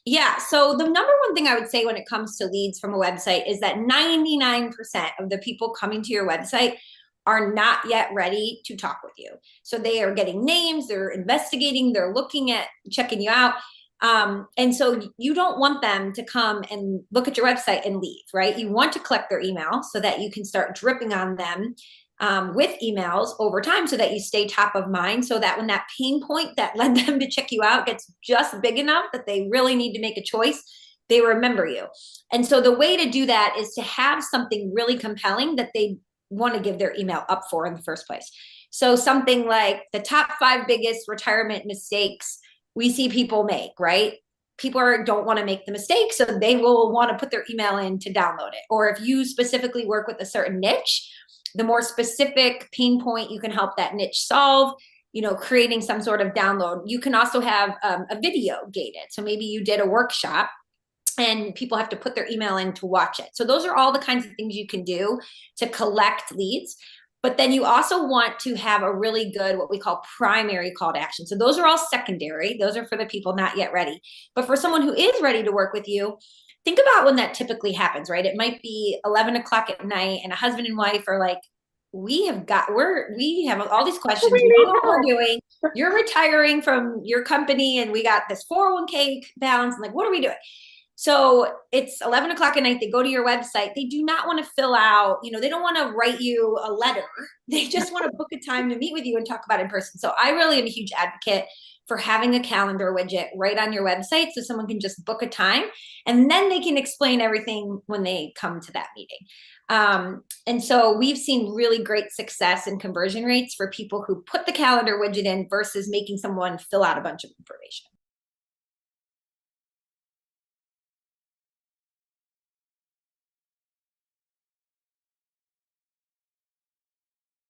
Yeah. So the number one thing I would say when it comes to leads from a website is that 99% of the people coming to your website are not yet ready to talk with you. So they are getting names, they're investigating, they're looking at checking you out. And so you don't want them to come and look at your website and leave, right? You want to collect their email so that you can start dripping on them with emails over time so that you stay top of mind, so that when that pain point that led them to check you out gets just big enough that they really need to make a choice, they remember you. And so the way to do that is to have something really compelling that they want to give their email up for in the first place. So something like the top 5 biggest retirement mistakes we see people make, right? People don't want to make the mistake, so they will want to put their email in to download it. Or if you specifically work with a certain niche, the more specific pain point you can help that niche solve, creating some sort of download. You can also have a video gated. So maybe you did a workshop and people have to put their email in to watch it. So those are all the kinds of things you can do to collect leads. But then you also want to have a really good, what we call primary call to action. So those are all secondary. Those are for the people not yet ready. But for someone who is ready to work with you, think about when that typically happens, right? It might be 11 o'clock at night and a husband and wife are like, we have all these questions. We We don't need know what help. we're doing. You're retiring from your company and we got this 401k balance. And like, what are we doing? So it's 11 o'clock at night. They go to your website. They do not want to fill out, they don't want to write you a letter. They just want to book a time to meet with you and talk about it in person. So I really am a huge advocate for having a calendar widget right on your website so someone can just book a time and then they can explain everything when they come to that meeting. And so we've seen really great success in conversion rates for people who put the calendar widget in versus making someone fill out a bunch of information.